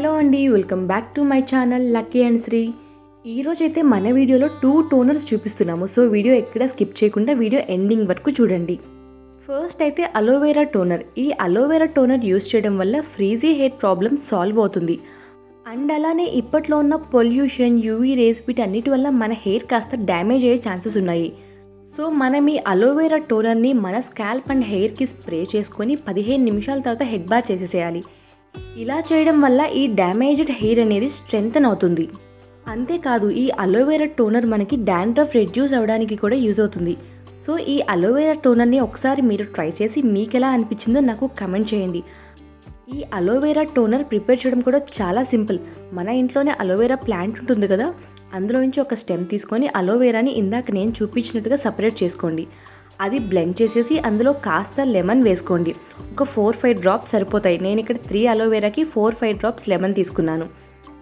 Hello అండి, welcome back to my channel Lucky and Sri. ఈరోజైతే మన వీడియోలో 2 టోనర్స్ చూపిస్తున్నాము. సో వీడియో ఎక్కడ స్కిప్ చేయకుండా వీడియో ఎండింగ్ వరకు చూడండి. ఫస్ట్ అయితే అలోవెరా టోనర్. ఈ అలోవెరా టోనర్ యూస్ చేయడం వల్ల ఫ్రీజీ హెయిర్ ప్రాబ్లమ్ సాల్వ్ అవుతుంది. అండ్ అలానే ఇప్పట్లో ఉన్న పొల్యూషన్, యూవీ రేస్ వీటన్నిటి వల్ల మన హెయిర్ కాస్త డ్యామేజ్ అయ్యే ఛాన్సెస్ ఉన్నాయి. సో మనం ఈ అలోవెరా టోనర్ని మన స్కాల్ప్ అండ్ హెయిర్కి స్ప్రే చేసుకొని 15 నిమిషాల తర్వాత హెడ్ బాత్ చేసేసేయాలి. ఇలా చేయడం వల్ల ఈ డ్యామేజ్డ్ హెయిర్ అనేది స్ట్రెంగ్తన్ అవుతుంది. అంతేకాదు ఈ అలోవెరా టోనర్ మనకి డాండ్రఫ్ రెడ్యూస్ అవ్వడానికి కూడా యూజ్ అవుతుంది. సో ఈ అలోవెరా టోనర్ని ఒకసారి మీరు ట్రై చేసి మీకు ఎలా అనిపించిందో నాకు కమెంట్ చేయండి. ఈ అలోవెరా టోనర్ ప్రిపేర్ చేయడం కూడా చాలా సింపుల్. మన ఇంట్లోనే అలోవెరా ప్లాంట్ ఉంటుంది కదా, అందులో నుంచి ఒక స్టెమ్ తీసుకొని అలోవెరాని ఇందాక నేను చూపించినట్టుగా సపరేట్ చేసుకోండి. అది బ్లెండ్ చేసేసి అందులో కాస్త లెమన్ వేసుకోండి. ఒక 4-5 డ్రాప్స్ సరిపోతాయి. నేను ఇక్కడ 3 అలోవెరాకి 4-5 డ్రాప్స్ లెమన్ తీసుకున్నాను.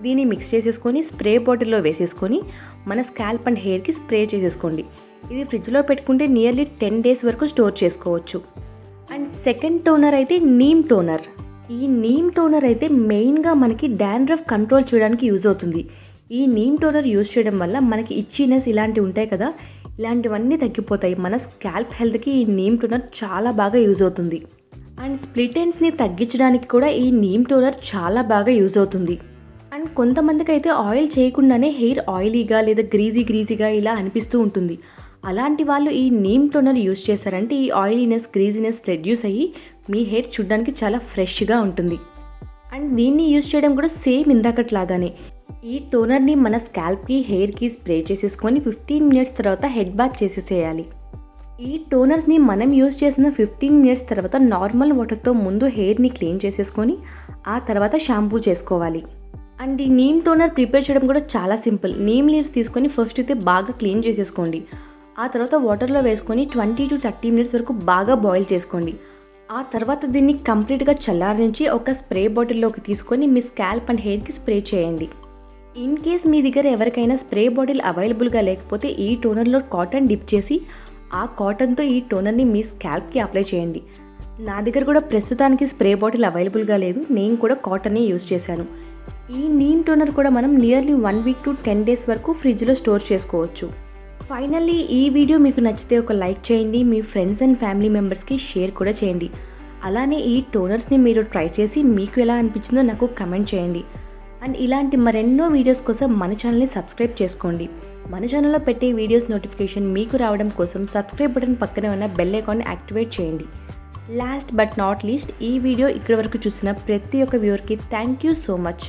దీన్ని మిక్స్ చేసేసుకొని స్ప్రే బాటిల్లో వేసేసుకొని మన స్కాల్ప్ అండ్ హెయిర్కి స్ప్రే చేసేసుకోండి. ఇది ఫ్రిడ్జ్లో పెట్టుకుంటే నియర్లీ 10 డేస్ వరకు స్టోర్ చేసుకోవచ్చు. అండ్ సెకండ్ టోనర్ అయితే నీమ్ టోనర్. ఈ నీమ్ టోనర్ అయితే మెయిన్గా మనకి డాండ్రఫ్ కంట్రోల్ చేయడానికి యూజ్ అవుతుంది. ఈ నీమ్ టోనర్ యూజ్ చేయడం వల్ల మనకి ఇచ్చినెస్ ఇలాంటివి ఉంటాయి కదా, ఇలాంటివన్నీ తగ్గిపోతాయి. మన స్కాల్ప్ హెల్త్కి ఈ నీమ్ టోనర్ చాలా బాగా యూజ్ అవుతుంది. అండ్ స్ప్లిట్ ఎండ్స్ని తగ్గించడానికి కూడా ఈ నీమ్ టోనర్ చాలా బాగా యూజ్ అవుతుంది. అండ్ కొంతమందికి అయితే ఆయిల్ చేయకుండానే హెయిర్ ఆయిలీగా లేదా గ్రీజీగా ఇలా అనిపిస్తూ ఉంటుంది. అలాంటి వాళ్ళు ఈ నీమ్ టోనర్ యూజ్ చేశారంటే ఈ ఆయిలీనెస్, గ్రీజీనెస్ రెడ్యూస్ అయ్యి మీ హెయిర్ చూడడానికి చాలా ఫ్రెష్గా ఉంటుంది. అండ్ దీన్ని యూజ్ చేయడం కూడా సేమ్ ఇందాకట్లాగానే ఈ టోనర్ని మన స్కాల్ప్కి, హెయిర్కి స్ప్రే చేసేసుకొని 15 మినిట్స్ తర్వాత హెడ్ బాత్ చేసేసేయాలి. ఈ టోనర్స్ని మనం యూజ్ చేసిన 15 మినిట్స్ తర్వాత నార్మల్ వాటర్తో ముందు హెయిర్ని క్లీన్ చేసేసుకొని ఆ తర్వాత షాంపూ చేసుకోవాలి. అండ్ ఈ నీమ్ టోనర్ ప్రిపేర్ చేయడం కూడా చాలా సింపుల్. నీమ్ లీవ్స్ తీసుకొని ఫస్ట్ అయితే బాగా క్లీన్ చేసేసుకోండి. ఆ తర్వాత వాటర్లో వేసుకొని 20 to 30 మినిట్స్ వరకు బాగా బాయిల్ చేసుకోండి. ఆ తర్వాత దీన్ని కంప్లీట్గా చల్లారించి ఒక స్ప్రే బాటిల్లోకి తీసుకొని మీ స్కాల్ప్ అండ్ హెయిర్కి స్ప్రే చేయండి. ఇన్ కేస్ మీ దగ్గర ఎవరికైనా స్ప్రే బాటిల్ అవైలబుల్గా లేకపోతే ఈ టోనర్లో కాటన్ డిప్ చేసి ఆ కాటన్తో ఈ టోనర్ని మీ స్కాల్ప్కి అప్లై చేయండి. నా దగ్గర కూడా ప్రస్తుతానికి స్ప్రే బాటిల్ అవైలబుల్గా లేదు, నేను కూడా కాటన్ని యూజ్ చేశాను. ఈ నీమ్ టోనర్ కూడా మనం నియర్లీ 1 వీక్ to 10 డేస్ వరకు ఫ్రిడ్జ్లో స్టోర్ చేసుకోవచ్చు. ఫైనల్లీ ఈ వీడియో మీకు నచ్చితే ఒక లైక్ చేయండి, మీ ఫ్రెండ్స్ అండ్ ఫ్యామిలీ మెంబర్స్కి షేర్ కూడా చేయండి. అలానే ఈ టోనర్స్ని మీరు ట్రై చేసి మీకు ఎలా అనిపించిందో నాకు కమెంట్ చేయండి. అండ్ ఇలాంటి మరెన్నో వీడియోస్ కోసం మన ఛానల్ని సబ్స్క్రైబ్ చేసుకోండి. మన ఛానల్లో పెట్టే వీడియోస్ నోటిఫికేషన్ మీకు రావడం కోసం సబ్స్క్రైబ్ బటన్ పక్కనే ఉన్న బెల్ ఐకాన్ని యాక్టివేట్ చేయండి. లాస్ట్ బట్ నాట్ లీస్ట్, ఈ వీడియో ఇక్కడి వరకు చూసిన ప్రతి ఒక్క వ్యూవర్కి థ్యాంక్ యూ సో మచ్.